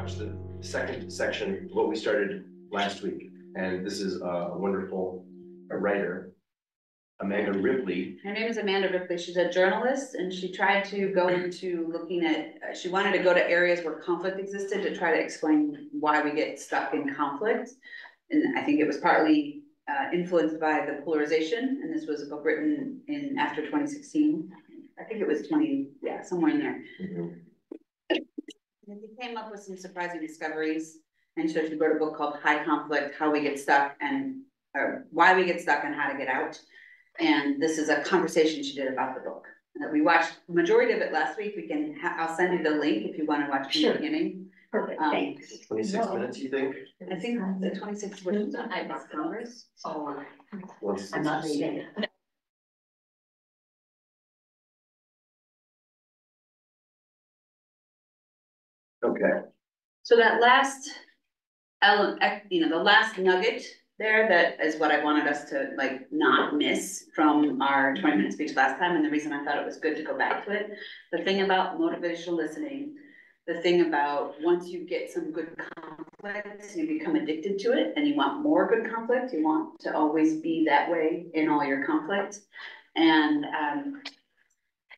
watch the second section, what we started last week. And this is a wonderful writer, Amanda Ripley. Her name is Amanda Ripley. She's a journalist, and she tried to go into looking at, she wanted to go to areas where conflict existed to try to explain why we get stuck in conflict. And I think it was partly influenced by the polarization. And this was a book written in after 2016. I think it was somewhere in there. Mm-hmm. And he came up with some surprising discoveries. And so she wrote a book called High Conflict, How We Get Stuck and Why We Get Stuck and How to Get Out. And this is a conversation she did about the book. We watched the majority of it last week. We can, I'll send you the link if you want to watch from the beginning. Perfect, thanks. 26 minutes, you think? I think the 26 was about Congress. Oh, Let's I'm not reading it. Okay. So that last element, the last nugget there, that is what I wanted us to like not miss from our 20-minute speech last time. And the reason I thought it was good to go back to it, the thing about motivational listening, the thing about once you get some good conflict, you become addicted to it and you want more good conflict. You want to always be that way in all your conflict. And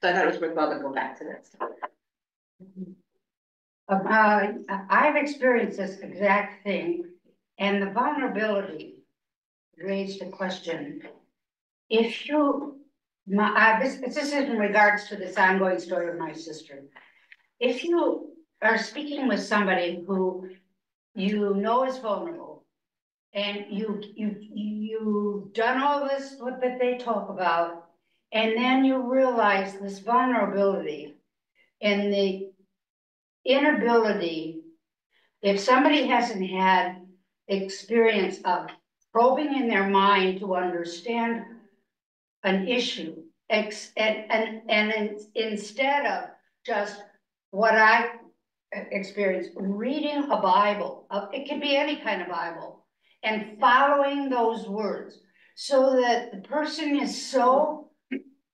so I thought it was worthwhile to go back to this. I've experienced this exact thing, and the vulnerability raised a question. If you, this is in regards to this ongoing story of my sister. If you are speaking with somebody who you know is vulnerable, and you've done all this, what that they talk about, and then you realize this vulnerability and the inability, if somebody hasn't had experience of probing in their mind to understand an issue, and instead of just what I experienced, reading a Bible, it could be any kind of Bible, and following those words, so that the person is so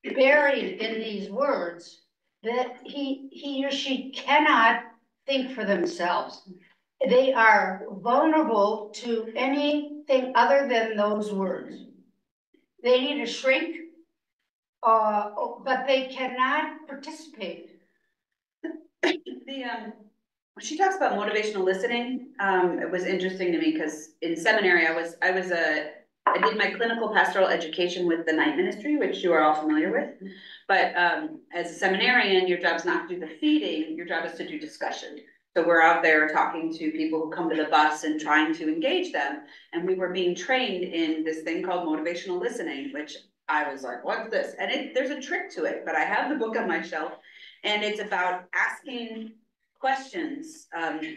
buried in these words that he or she cannot think for themselves. They are vulnerable to anything other than those words. They need to shrink, but they cannot participate. She talks about motivational listening. It was interesting to me because in seminary, I did my clinical pastoral education with the night ministry, which you are all familiar with. But as a seminarian, your job is not to do the feeding, your job is to do discussion. So we're out there talking to people who come to the bus and trying to engage them. And we were being trained in this thing called motivational listening, which I was like, what's this? And there's a trick to it, but I have the book on my shelf, and it's about asking questions,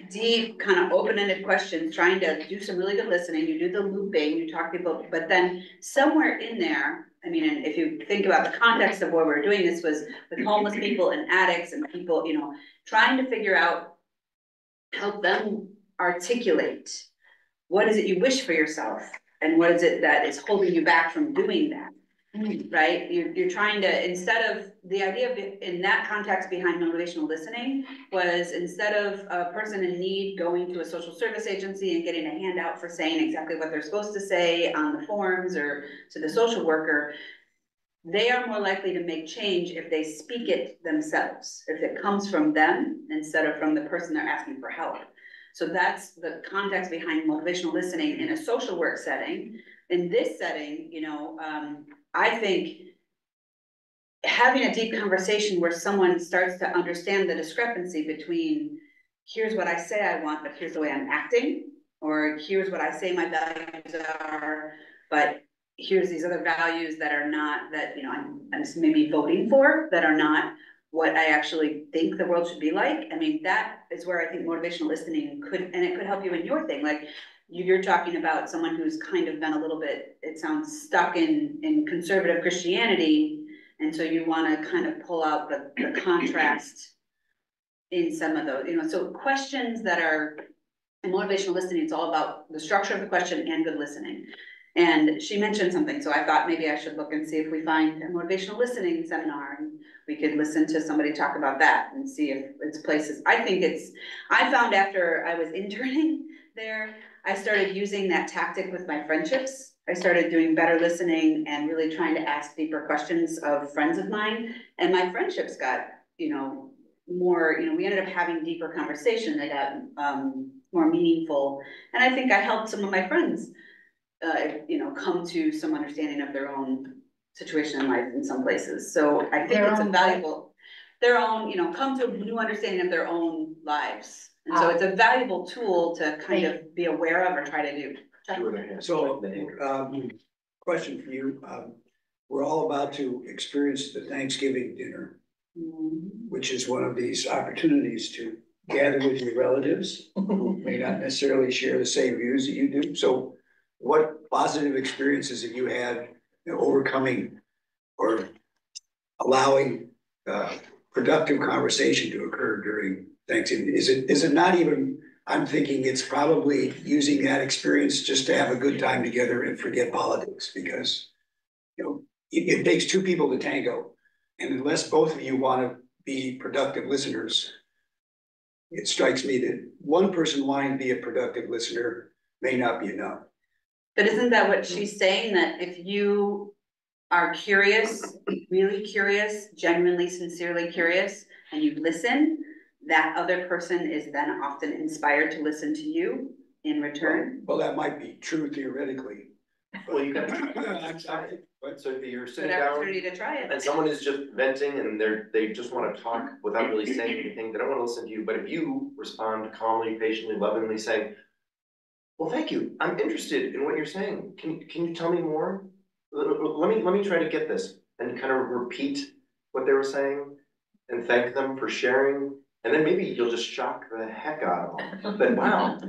deep, kind of open-ended questions, trying to do some really good listening. You do the looping, you talk to people, but then somewhere in there, I mean, and if you think about the context of why we're doing this, was with homeless people and addicts and people, trying to figure out, help them articulate what is it you wish for yourself and what is it that is holding you back from doing that. Right? You're trying to, instead of the idea of in that context behind motivational listening was, instead of a person in need going to a social service agency and getting a handout for saying exactly what they're supposed to say on the forms or to the social worker, they are more likely to make change if they speak it themselves, if it comes from them instead of from the person they're asking for help. So that's the context behind motivational listening in a social work setting. In this setting, I think having a deep conversation where someone starts to understand the discrepancy between here's what I say I want, but here's the way I'm acting, or here's what I say my values are, but here's these other values that are not, that, I'm maybe voting for, that are not what I actually think the world should be like. I mean, that is where I think motivational listening could help you in your thing. Like, you're talking about someone who's kind of been a little bit, it sounds, stuck in conservative Christianity. And so you want to kind of pull out the contrast in some of those, so questions that are in motivational listening, it's all about the structure of the question and good listening. And she mentioned something, so I thought maybe I should look and see if we find a motivational listening seminar. And we could listen to somebody talk about that and see if it's places. I found after I was interning there, I started using that tactic with my friendships. I started doing better listening and really trying to ask deeper questions of friends of mine. And my friendships got, more, we ended up having deeper conversation. They got more meaningful. And I think I helped some of my friends, come to some understanding of their own situation in life in some places. So I think it's a valuable, come to a new understanding of their own lives. And so it's a valuable tool to kind of be aware of or try to do. So, question for you, we're all about to experience the Thanksgiving dinner, which is one of these opportunities to gather with your relatives who may not necessarily share the same views that you do. So what positive experiences have you had overcoming or allowing productive conversation to occur during Thanksgiving? Is it not even, I'm thinking it's probably using that experience just to have a good time together and forget politics, because it takes two people to tango. And unless both of you want to be productive listeners, it strikes me that one person wanting to be a productive listener may not be enough. But isn't that what she's saying? That if you are curious, really curious, genuinely, sincerely curious, and you listen, that other person is then often inspired to listen to you in return? Well, that might be true theoretically. Well, you got so if you're sitting Good down opportunity to try it. and someone is just venting and they just want to talk without really saying anything, they don't want to listen to you. But if you respond calmly, patiently, lovingly, saying, well, thank you, I'm interested in what you're saying. Can you tell me more? Let me try to get this, and kind of repeat what they were saying and thank them for sharing. And then maybe you'll just shock the heck out of them. But wow,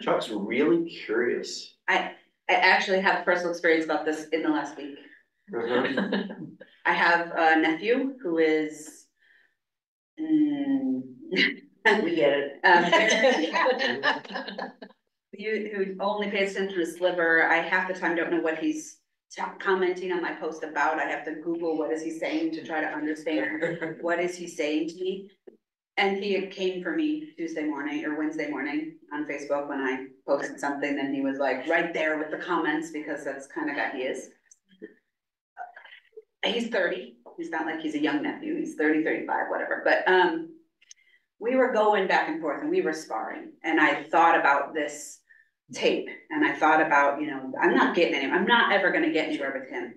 Chuck's really curious. I actually have personal experience about this in the last week. I have a nephew who is, We get it. who only pays attention to his sliver. I half the time don't know what he's commenting on my post about. I have to Google what is he saying to try to understand what is he saying to me. And he came for me Tuesday morning or Wednesday morning on Facebook when I posted something, and he was like right there with the comments, because that's kind of guy he is. He's 30. He's not like he's a young nephew. He's 30, 35, whatever. But we were going back and forth and we were sparring. And I thought about this tape, and I thought about, I'm not getting anywhere. I'm not ever going to get anywhere with him.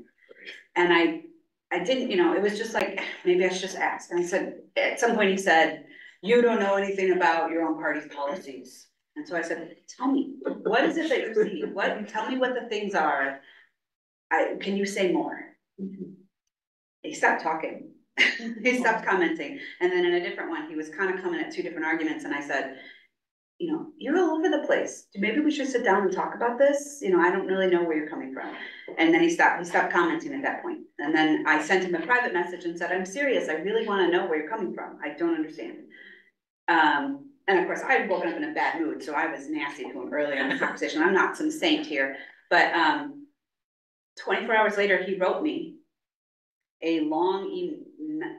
And I didn't, it was just like, maybe I should just ask. And I said, at some point he said, you don't know anything about your own party's policies. And so I said, tell me, what is it that you see? Tell me what the things are. Can you say more? He stopped talking. He stopped commenting. And then in a different one, he was kind of coming at two different arguments. And I said, you're all over the place. Maybe we should sit down and talk about this. I don't really know where you're coming from. And then he stopped commenting at that point. And then I sent him a private message and said, I'm serious. I really want to know where you're coming from. I don't understand. And of course I had woken up in a bad mood, so I was nasty to him earlier in the conversation. I'm not some saint here, but 24 hours later, he wrote me a long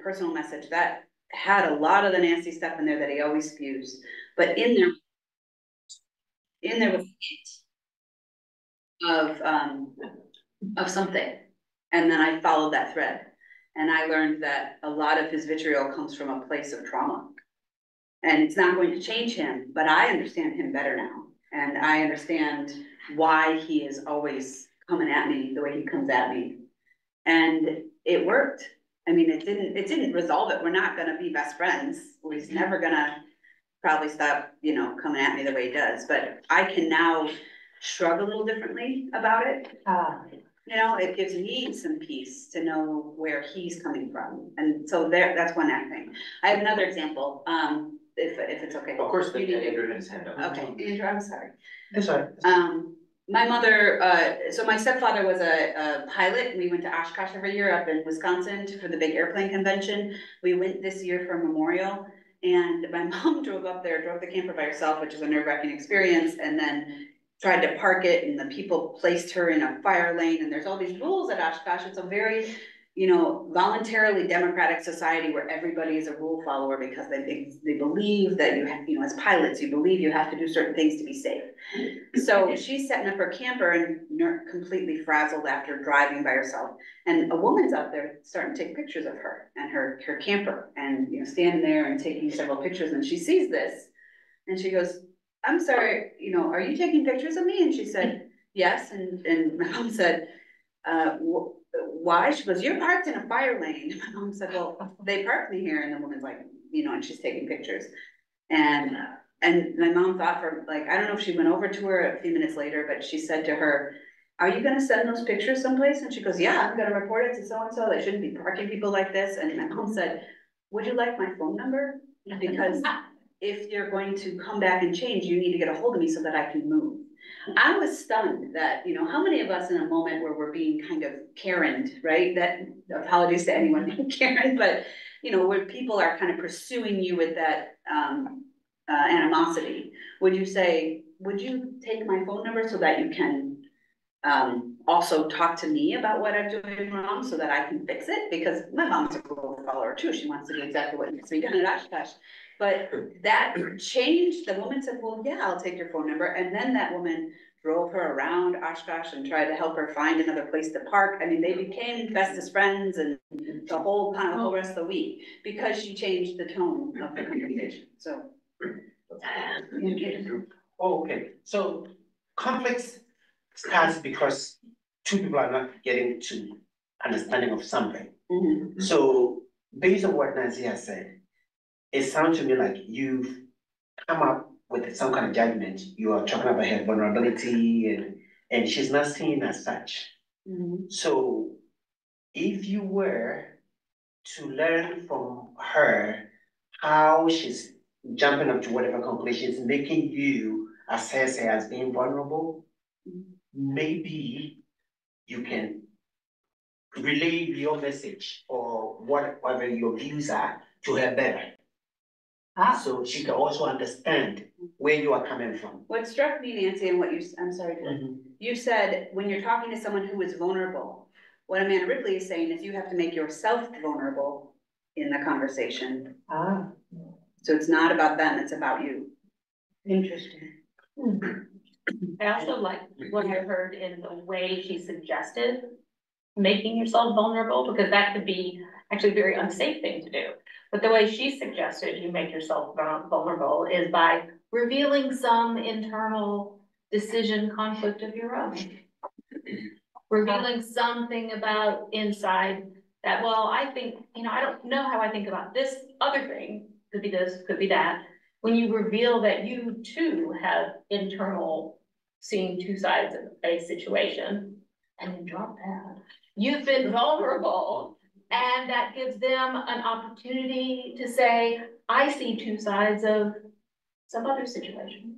personal message that had a lot of the nasty stuff in there that he always spews, but in there was of something. And then I followed that thread, and I learned that a lot of his vitriol comes from a place of trauma, and it's not going to change him, but I understand him better now. And I understand why he is always coming at me the way he comes at me. And it worked. I mean, it didn't resolve it. We're not gonna be best friends. He's never gonna probably stop, coming at me the way he does, but I can now shrug a little differently about it. It gives me some peace to know where he's coming from. And so that's one thing. I have another example, if it's okay. Of course, Andrew had his hand up. Okay, Andrew, I'm sorry. That's right. My mother, so my stepfather was a pilot, and we went to Oshkosh every year up in Wisconsin for the big airplane convention. We went this year for Memorial, and my mom drove the camper by herself, which is a nerve-wracking experience, and then tried to park it, and the people placed her in a fire lane, and there's all these rules at Oshkosh. It's a very voluntarily democratic society where everybody is a rule follower because they believe that you have, as pilots, you believe you have to do certain things to be safe. So she's setting up her camper and completely frazzled after driving by herself. And a woman's out there starting to take pictures of her and her camper and, standing there and taking several pictures. And she sees this and she goes, I'm sorry, are you taking pictures of me? And she said, yes. And my mom said, why? She goes, you're parked in a fire lane. My mom said, well, they parked me here. And the woman's like, and she's taking pictures. And my mom thought for I don't know if she went over to her a few minutes later, but she said to her, are you gonna send those pictures someplace? And she goes, yeah, I'm gonna report it to so-and-so. They shouldn't be parking people like this. And my mom said, would you like my phone number? Because if you're going to come back and change, you need to get a hold of me so that I can move. I was stunned that, how many of us in a moment where we're being kind of Karen'd, right? That, apologies to anyone named Karen, but, where people are kind of pursuing you with that animosity. Would you take my phone number so that you can also talk to me about what I'm doing wrong so that I can fix it? Because my mom's a rule follower too. She wants to do exactly what needs to be done at Oshkosh. But that changed. The woman said, well, yeah, I'll take your phone number. And then that woman drove her around Oshkosh and tried to help her find another place to park. I mean, they became bestest friends and the whole rest of the week because she changed the tone of the conversation. So. Oh, okay, so conflicts starts because two people are not getting to understanding of something. Mm-hmm. So based on what Nancy has said, it sounds to me like you've come up with some kind of judgment. You are talking about her vulnerability and she's not seen as such. Mm-hmm. So if you were to learn from her how she's jumping up to whatever conclusions, making you assess her as being vulnerable, maybe you can relay your message or whatever your views are to her better. So she can also understand where you are coming from. What struck me, Nancy, and I'm sorry, you said when you're talking to someone who is vulnerable, what Amanda Ripley is saying is you have to make yourself vulnerable in the conversation. So it's not about them, it's about you. Interesting. I also like what I heard in the way she suggested making yourself vulnerable, because that could be actually a very unsafe thing to do. But the way she suggested you make yourself vulnerable is by revealing some internal decision conflict of your own. Revealing something about inside that, well, I think, I don't know how I think about this other thing, could be this, could be that. When you reveal that you too have internal seeing two sides of a situation, and you drop that, you've been vulnerable, and that gives them an opportunity to say, I see two sides of some other situation.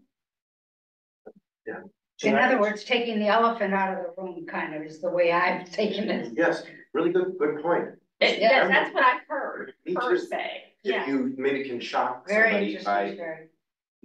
Yeah. In other words, taking the elephant out of the room kind of is the way I've taken it. Yes, really good point. That's what I've heard Me her too. say. If you maybe can shock Very somebody interesting by story.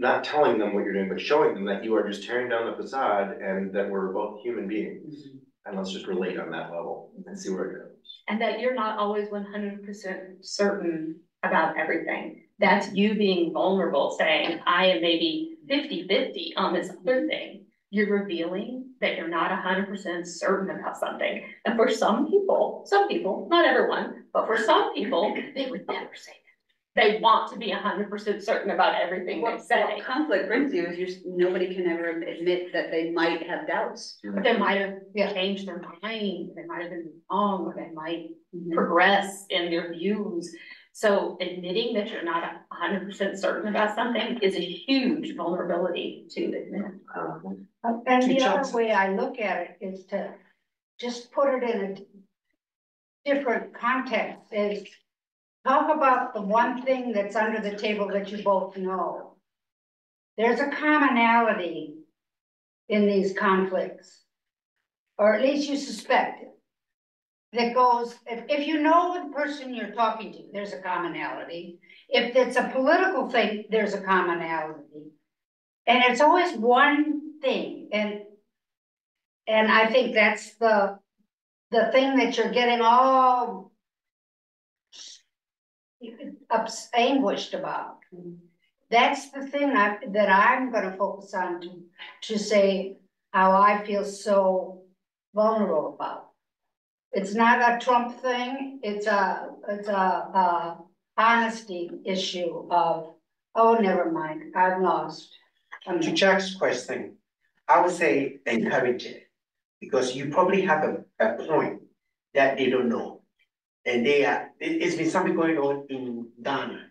not telling them what you're doing, but showing them that you are just tearing down the facade and that we're both human beings. And let's just relate on that level and see where it goes. And that you're not always 100% certain about everything. That's you being vulnerable, saying, I am maybe 50-50 on this other thing. You're revealing that you're not 100% certain about something. And for some people, not everyone, but for some people, they would never say that. They want to be 100% certain about everything they say. What conflict brings you is nobody can ever admit that they might have doubts. But they might have changed their mind, they might have been wrong, or they might progress in their views. So admitting that you're not 100% certain about something is a huge vulnerability to admit. And the other way I look at it is to just put it in a different context, is talk about the one thing that's under the table that you both know. There's a commonality in these conflicts, or at least you suspect it. That goes, if you know the person you're talking to, there's a commonality. If it's a political thing, there's a commonality. And it's always one thing. And I think that's the the thing that you're getting all anguished about. That's the thing that I'm gonna focus on to say how I feel so vulnerable about. It's not a Trump thing, it's a honesty issue of, oh, never mind, I've lost. To Jack's question, I would say encourage it, because you probably have a point that they don't know. And it's been something going on in Ghana.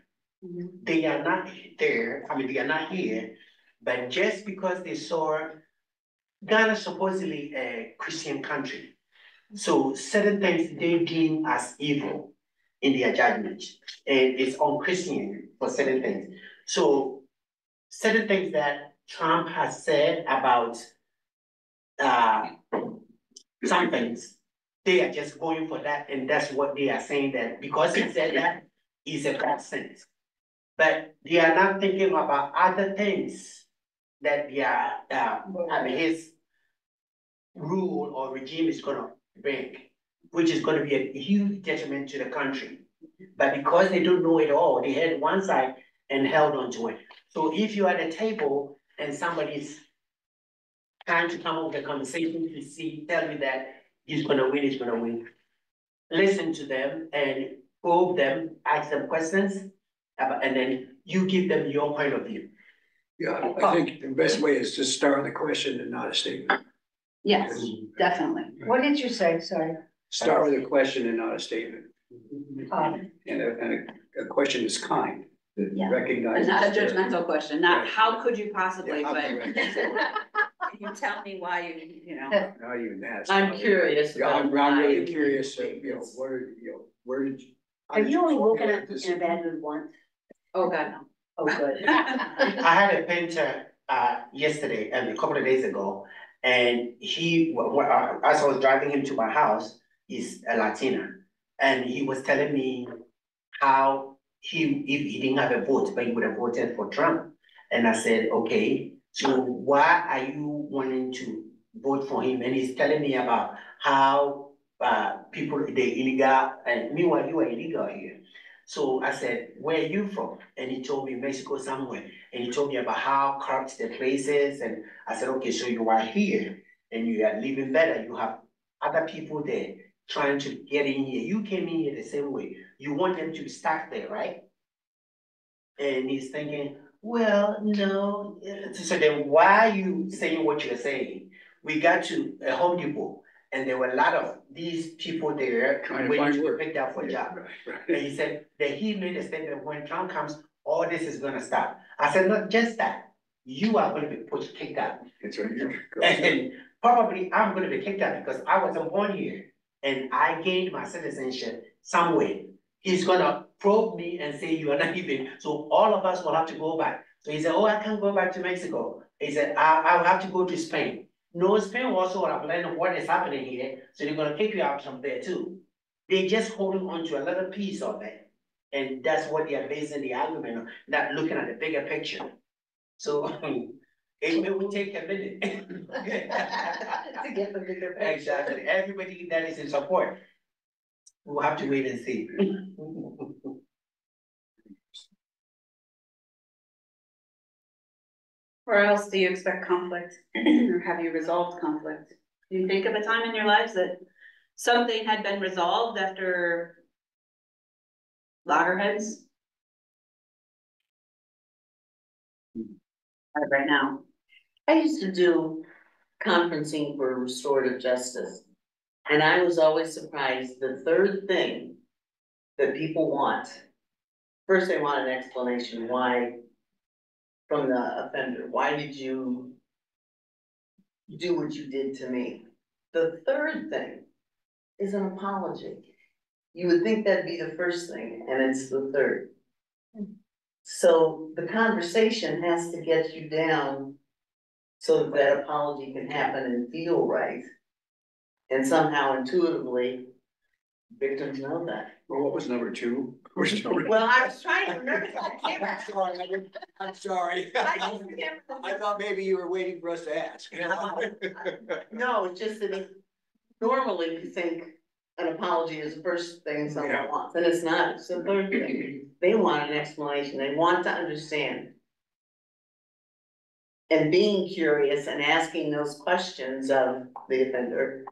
They are not there, they are not here, but just because they saw Ghana supposedly a Christian country. So certain things they deem as evil in their judgment, and it's unchristian for certain things. So certain things that Trump has said about some things, they are just going for that, and that's what they are saying, that because he said that is a bad sense. But they are not thinking about other things that his rule or regime is gonna bring, which is gonna be a huge detriment to the country. But because they don't know it all, they had one side and held on to it. So if you're at a table and somebody's trying to come up with a conversation to tell you that he's gonna win, listen to them and probe them, ask them questions, and then you give them your point of view. Yeah, I think the best way is to start with a question and not a statement. Yes, definitely. What did you say, sorry? Start with a question and not a statement. Um, And a question is kind, that Yeah. recognizes. It's not a that- judgmental question, not Right. how could you possibly, Yeah, how but correct. you tell me why you know. Not even that. I'm curious Yeah, about I'm why. really curious, where did you? how Have did you only woken formulate up this? in a bad mood once? Oh, God, no. Oh, good. I had a painter yesterday and a couple of days ago, and as I was driving him to my house, he's a Latina, and he was telling me how if he didn't have a vote, but he would have voted for Trump. And I said, okay, so why are you wanting to vote for him? And he's telling me about how people, they illegal, and meanwhile you are illegal here. So I said, where are you from? And he told me Mexico somewhere. And he told me about how corrupt the place is. And I said, okay, so you are here and you are living better. You have other people there trying to get in here. You came in here the same way. You want them to be stuck there, right? And he's thinking, well, no. So then why are you saying what you're saying? We got to a Home Depot and there were a lot of these people there Trying to waiting find to be work. picked up for a job. And he said that he made a statement, when Trump comes, all this is gonna stop. I said, not just that, you are gonna be kicked out. It's right here. And probably I'm gonna be kicked out because I wasn't born here and I gained my citizenship somewhere. He's gonna probe me and say you are not even, so all of us will have to go back. So he said, oh, I can't go back to Mexico. He said, I'll have to go to Spain. No, Spain also would have learned what is happening here, so they're gonna kick you out from there too. They're just holding on to a little piece of it. And that's what they are basing the argument on, not looking at the bigger picture. So it will take a minute. To get the bigger picture. Exactly, everybody that is in support, we'll have to wait and see. Where else do you expect conflict? Or have you resolved conflict? Do you think of a time in your lives that something had been resolved after loggerheads? Right now. I used to do conferencing for restorative justice. And I was always surprised, the third thing that people want, first they want an explanation why, from the offender, why did you do what you did to me? The third thing is an apology. You would think that'd be the first thing, and it's the third. So the conversation has to get you down so that that apology can happen and feel right. And somehow intuitively, victims know that. Well, what was number two? Where's number? Well, I was trying to remember. I'm sorry. I thought maybe you were waiting for us to ask. No, it's just that normally we think an apology is the first thing Yeah. someone wants, and it's not, it's the third thing. They want an explanation, they want to understand. And being curious and asking those questions of the offender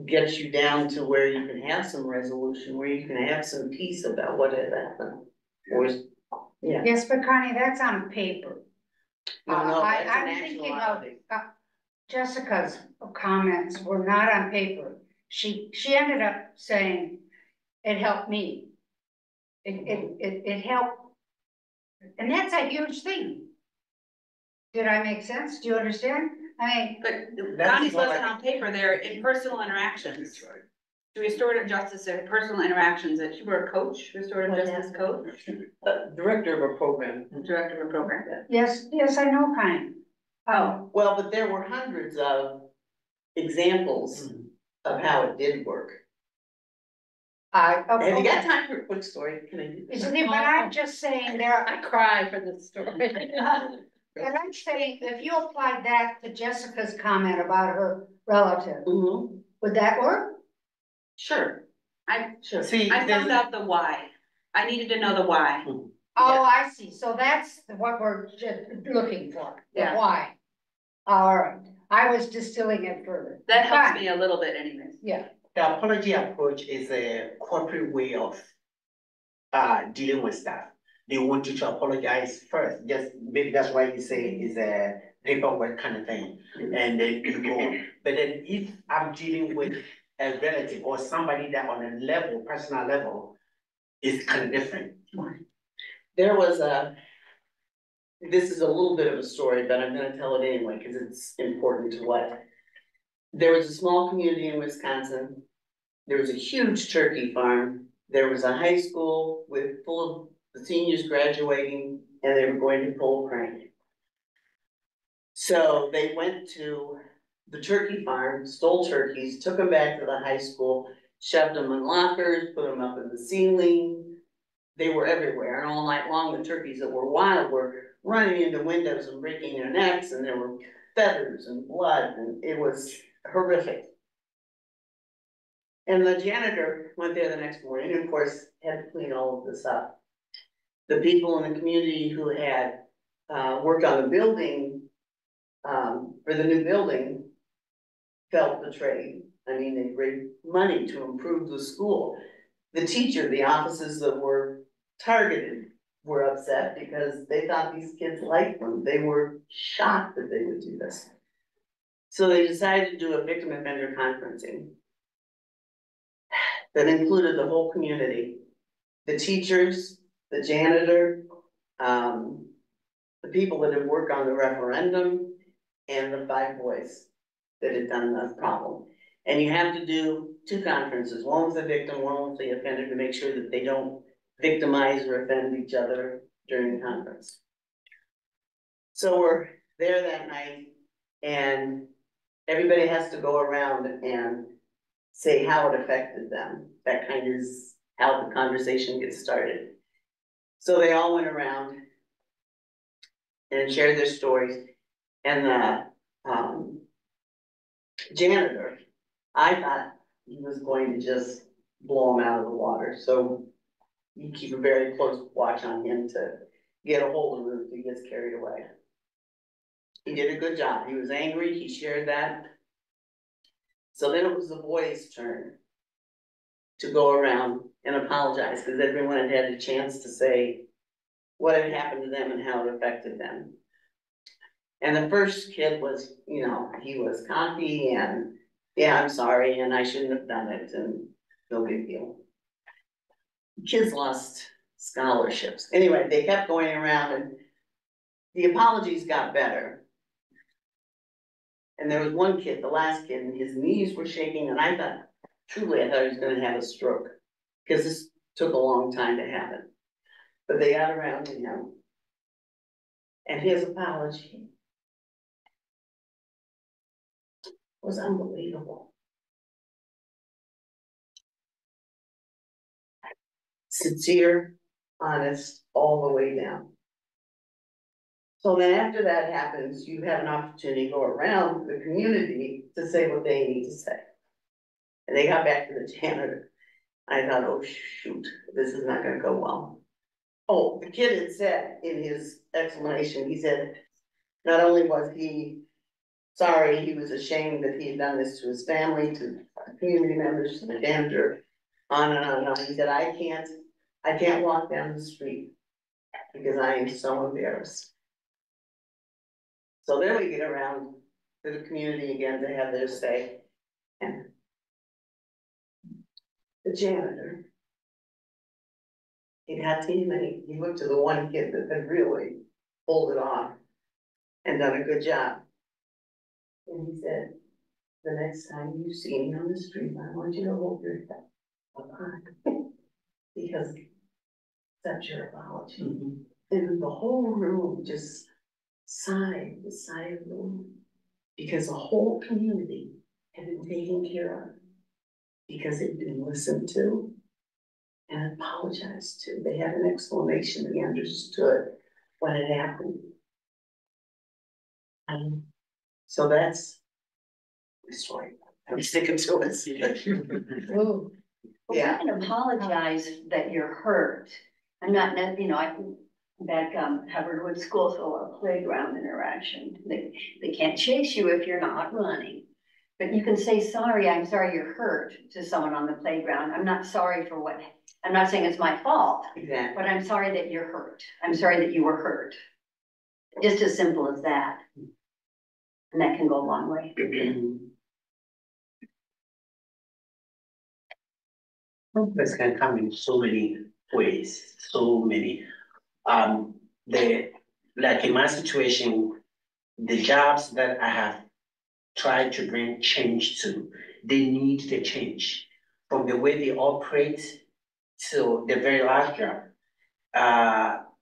gets you down to where you can have some resolution, where you can have some peace about what had happened. Or, yeah. Yes, but Connie, that's on paper. No, that's an I'm thinking of, actuality. Jessica's comments were not on paper. She ended up saying, it helped me. It helped. And that's a huge thing. Did I make sense? Do you understand? I mean, But That's Connie's what wasn't I- on paper, they're in personal interactions. That's right. To restorative justice, they're personal interactions, that you were a coach, restorative justice coach, Director of a program. director of a program. yes, I know, Connie. Oh, Well, but there were hundreds of examples of how it did work. Have you got time for a quick story? Can I do this? Isn't it, but I'm just saying there, I cry for this story. but I'm saying, if you applied that to Jessica's comment about her relative, Mhm. would that work? Sure. Sure. See, I there's, found out the why. I needed to know the why. Oh, I see, so that's what we're just looking for, the Yeah. why. All right, I was distilling it further. That helps Fine. me a little bit anyways. Yeah, the apology approach is a corporate way of dealing with stuff. They want you to apologize first, just maybe that's why you say it's a paperwork kind of thing, and then you go. But then if I'm dealing with a relative or somebody that on a level, personal level, it's kind of different. There was this is a little bit of a story, but I'm gonna tell it anyway, because it's important to what. There was a small community in Wisconsin. There was a huge turkey farm. There was a high school with full of the seniors graduating, and they were going to pull a prank. So they went to the turkey farm, stole turkeys, took them back to the high school, shoved them in lockers, put them up in the ceiling. They were everywhere, and all night long, the turkeys that were wild were running into windows and breaking their necks, and there were feathers and blood, and it was horrific. And the janitor went there the next morning, and of course, had to clean all of this up. The people in the community who had worked on the building, for the new building, felt betrayed. I mean, they raised money to improve the school. The teacher, the offices that were targeted were upset because they thought these kids liked them. They were shocked that they would do this. So they decided to do a victim offender conferencing that included the whole community, the teachers, the janitor, the people that had worked on the referendum, and the 5 boys that had done the problem. And you have to do 2 conferences, one with the victim, one with the offender, to make sure that they don't victimize or offend each other during the conference. So we're there that night, and everybody has to go around and say how it affected them. That kind of is how the conversation gets started. So they all went around and shared their stories, and the janitor, I thought he was going to just blow him out of the water, so you keep a very close watch on him to get a hold of him if he gets carried away. He did a good job, he was angry, he shared that. So then it was the boys' turn to go around and apologize, because everyone had had a chance to say what had happened to them and how it affected them. And the first kid was, you know, he was cocky and, yeah, I'm sorry, and I shouldn't have done it, and no big deal. Kids lost scholarships. Anyway, they kept going around, and the apologies got better. And there was one kid, the last kid, and his knees were shaking, and I thought he was gonna have a stroke, because this took a long time to happen. But they got around to him. And his apology was unbelievable. Sincere, honest, all the way down. So then after that happens, you have an opportunity to go around the community to say what they need to say. And they got back to the janitor. I thought, oh, shoot, this is not gonna go well. Oh, the kid had said in his explanation, he said, not only was he sorry, he was ashamed that he had done this to his family, to community members, to the janitor, on and on and on. He said, I can't walk down the street because I am so embarrassed. So then we get around to the community again to have their say. And the janitor, he had teammate, he looked to the one kid that had really pulled it off and done a good job. And he said, the next time you see me on the street, I want you to hold your head up high. Because that's your apology. And the whole room just sighed, the sigh of relief. Because the whole community had been taken care of. Because it had been listened to and apologized to. They had an explanation, they understood what had happened. So that's the story. I'm sticking to it. Ooh. Well, Yeah. we can apologize that you're hurt. I'm not, I think back, Hubbardwood School, so a playground interaction. They can't chase you if you're not running. But you can say, sorry, I'm sorry you're hurt to someone on the playground. I'm not sorry for what, I'm not saying it's my fault, Exactly. but I'm sorry that you're hurt. I'm sorry that you were hurt. Just as simple as that. And that can go a long way. This can come in so many ways, so many. Like in my situation, the jobs that I have tried to bring change to, they need the change. From the way they operate to the very last job.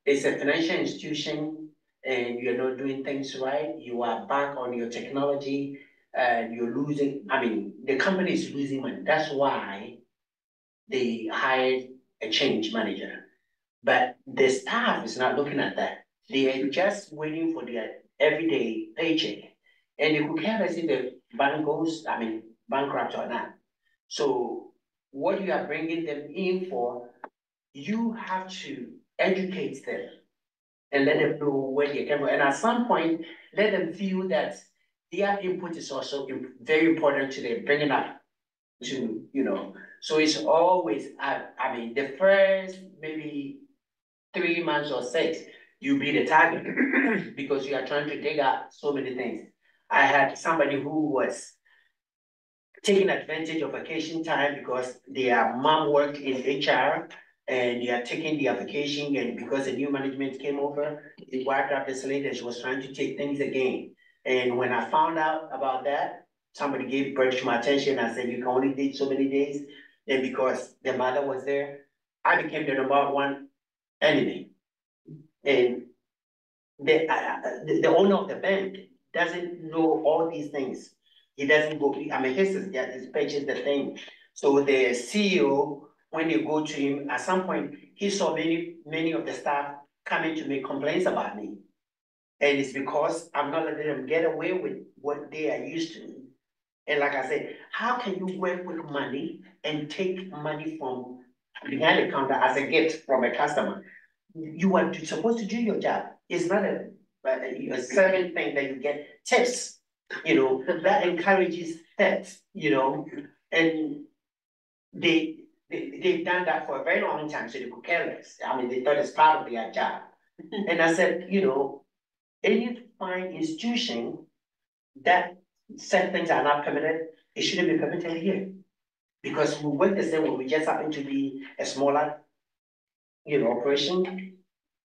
It's a financial institution and you're not doing things right, you are back on your technology and you're losing, the company is losing money. That's why they hired a change manager. But the staff is not looking at that. They are just waiting for their everyday paycheck. And they could care less if the bank goes, bankrupt or not. So what you are bringing them in for, you have to educate them and let them know where they can go. And at some point, let them feel that their input is also very important to them, bringing up to, so it's always, the first maybe 3 months or 6, you be the target because you are trying to dig out so many things. I had somebody who was taking advantage of vacation time because their mom worked in HR and they are taking their vacation, and because the new management came over, they wiped out this lady and she was trying to take things again. And when I found out about that, somebody gave birth to my attention and said, you can only take so many days. And because the mother was there, I became the #1 enemy. And the owner of the bank doesn't know all these things. He doesn't go, his purchased the thing. So the CEO, when they go to him, at some point, he saw many of the staff coming to make complaints about me. And it's because I'm not letting them get away with what they are used to. And like I said, how can you work with money and take money from behind the counter as a gift from a customer? You are supposed to do your job. It's not a serving thing that you get tips, that encourages theft, and they've done that for a very long time, so they could care less. They thought it's part of their job. And I said, any fine institution that said things are not permitted, it shouldn't be permitted here. Because we work the same way, we just happen to be a smaller, operation.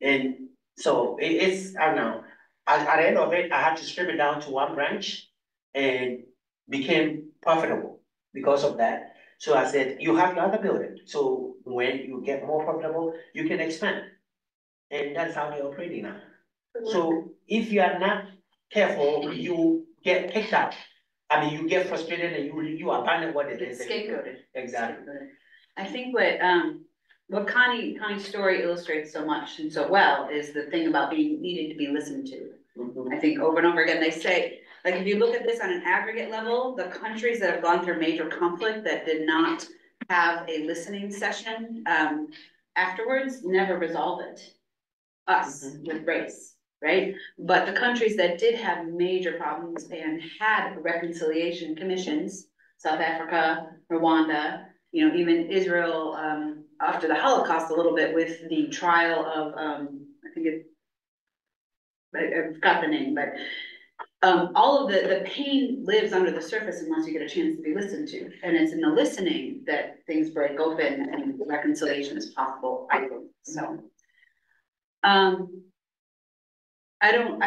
And so it's, I don't know, at the end of it, I had to strip it down to 1 branch and became profitable because of that. So I said, you have your other building. So when you get more profitable, you can expand. And that's how they're operating now. So if you are not careful, you get kicked out. You get frustrated and you abandon what it is. Scapegoated. Exactly. I think what Connie's story illustrates so much and so well is the thing about being needed to be listened to. I think over and over again, they say, Like, if you look at this on an aggregate level, the countries that have gone through major conflict that did not have a listening session, afterwards, never resolve it. Us with race, right? But the countries that did have major problems and had reconciliation commissions, South Africa, Rwanda, you know, even Israel, after the Holocaust a little bit with the trial of, I think I forgot the name, but all of the pain lives under the surface unless you get a chance to be listened to. And it's in the listening that things break open and reconciliation is possible, I think, so. I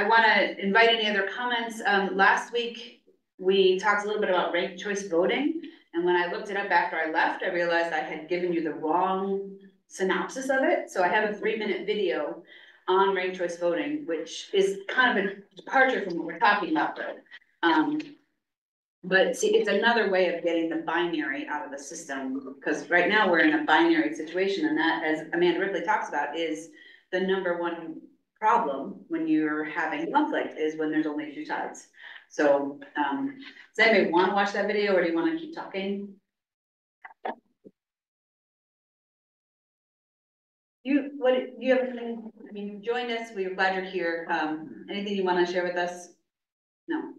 wanna invite any other comments. Last week, we talked a little bit about ranked choice voting. And when I looked it up after I left, I realized I had given you the wrong synopsis of it. So I have a 3-minute video on ranked choice voting, which is kind of a departure from what we're talking about, but see, it's another way of getting the binary out of the system, because right now we're in a binary situation, and that, as Amanda Ripley talks about, is the #1 problem when you're having conflict, is when there's only 2 sides. So, does anybody want to watch that video, or do you want to keep talking? Do you have anything? I mean, you joined us, we're glad you're here. Anything you want to share with us? No.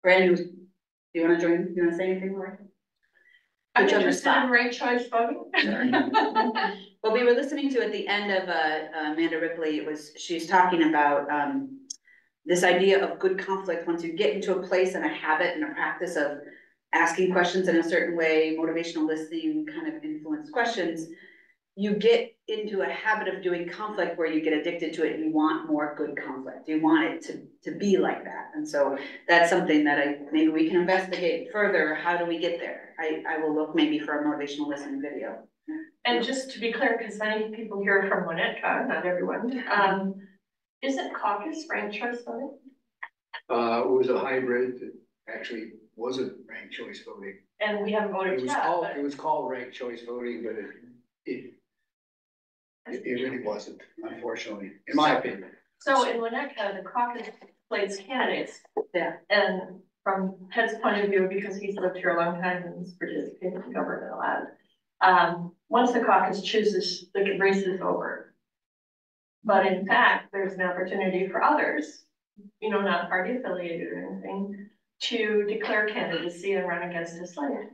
Brandon, do you want to join? You want to say anything more? I'm interested in ranked choice voting. Well, we were listening to at the end of Amanda Ripley, she's talking about this idea of good conflict. Once you get into a place and a habit and a practice of asking questions in a certain way, motivational listening kind of influence questions, you get into a habit of doing conflict where you get addicted to it and you want more good conflict. You want it to be like that. And so that's something that maybe we can investigate further. How do we get there? I will look maybe for a motivational listening video. And just to be clear, because many people here from Winnetka, not everyone, isn't caucus ranked choice voting? It was a hybrid that actually wasn't ranked choice voting. And we haven't voted yet. It was called ranked choice voting, but it really wasn't, unfortunately, in my opinion. So in Winnetka, the caucus plays candidates. Yeah. And from Ted's point of view, because he's lived here a long time and has participated in government a lot, once the caucus chooses, the race is over. But in fact, there's an opportunity for others, you know, not party affiliated or anything, to declare candidacy and run against a slate.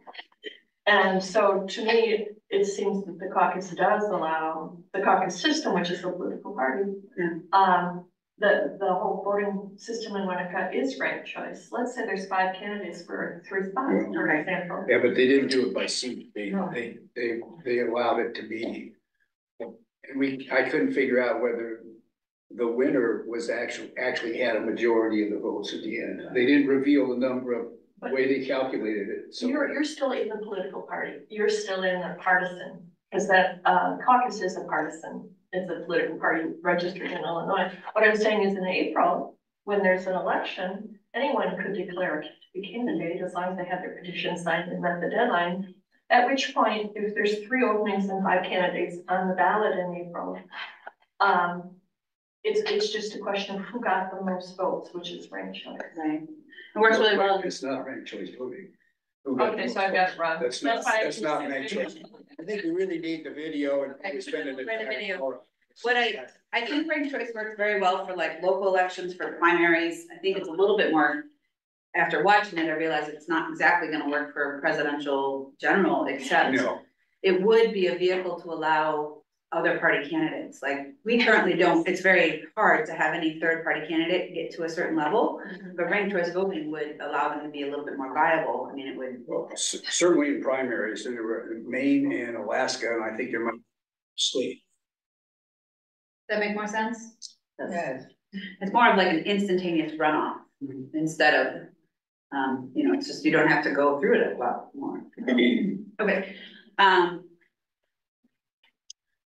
And so to me, it seems that the caucus does allow the caucus system, which is a political party. Yeah. The whole voting system in Winnetka is ranked choice. Let's say there's 5 candidates for 3 spots, for example. Yeah, but they didn't do it by seat. They allowed it to be. And I couldn't figure out whether the winner was actually had a majority of the votes at the end. They didn't reveal the number of the way they calculated it. So you're still in the political party. You're still in the partisan, because that caucus is a partisan. It's a political party registered in Illinois. What I'm saying is in April, when there's an election, anyone could declare to be candidate as long as they have their petition signed and met the deadline. At which point, if there's 3 openings and 5 candidates on the ballot in April, it's just a question of who got the most votes, which is ranked choice. Right. It works really well. It's not ranked choice voting. Okay, so I've got it wrong. That's not ranked choice. I think we really need the video and we spend an entire hour. I think ranked choice works very well for like local elections, for primaries. I think it's a little bit more, after watching it, I realize it's not exactly gonna work for presidential general, except it would be a vehicle to allow other party candidates. Like, we currently don't, it's very hard to have any 3rd-party candidate get to a certain level, but ranked choice voting would allow them to be a little bit more viable. I mean, it would. Well, certainly in primaries, there were Maine and Alaska, and I think there might be state. Does that make more sense? Yes. It's more of like an instantaneous runoff instead of, you know, it's just, you don't have to go through it a lot more. Okay.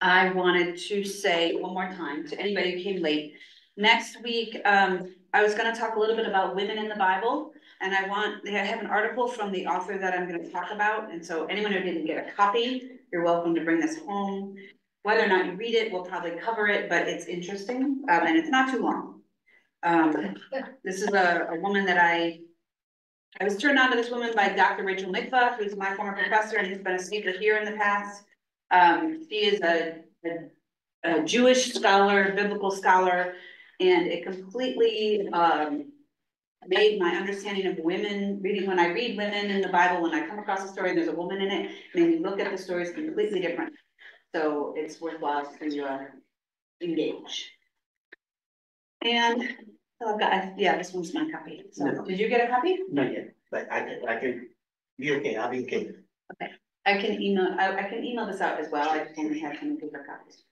I wanted to say one more time to anybody who came late. Next week, I was gonna talk a little bit about women in the Bible, and I have an article from the author that I'm gonna talk about, and so anyone who didn't get a copy, you're welcome to bring this home. Whether or not you read it, we'll probably cover it, but it's interesting, and it's not too long. This is a woman that I was turned on to this woman by Dr. Rachel Mikva, who's my former professor and who's been a speaker here in the past. She is a Jewish scholar, biblical scholar, and it completely, made my understanding of women, when I read women in the Bible, when I come across a story and there's a woman in it, made me look at the stories completely different. So it's worthwhile for you to engage. And so I've got, yeah, this one's my copy. So No. did you get a copy? Not yet, but I can be okay, I'll be okay. I can email this out as well. I just only have some paper copies.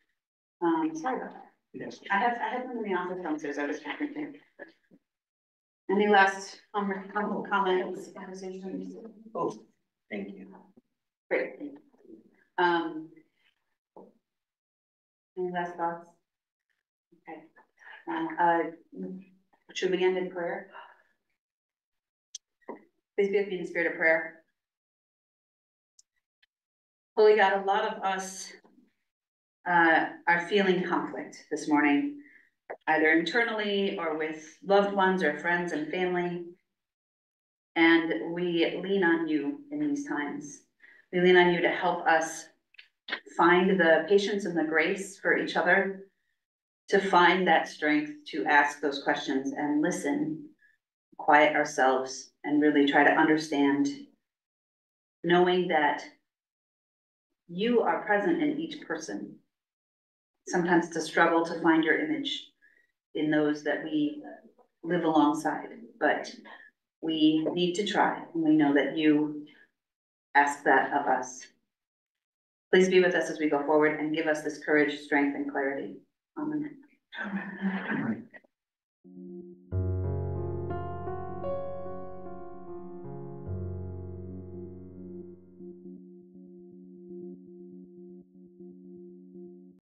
Sorry about that. Yes. I have them in the office downstairs. I was checking. Any last comments, conversations? Oh, thank you. Great. Any last thoughts? Okay. Should we end in prayer? Please be with me in the spirit of prayer. Holy God, a lot of us are feeling conflict this morning, either internally or with loved ones or friends and family. And we lean on you in these times. We lean on you to help us find the patience and the grace for each other, to find that strength to ask those questions and listen, quiet ourselves, and really try to understand, knowing that you are present in each person. Sometimes it's a struggle to find your image in those that we live alongside, but we need to try, and we know that you ask that of us. Please be with us as we go forward and give us this courage, strength, and clarity. Amen. Amen.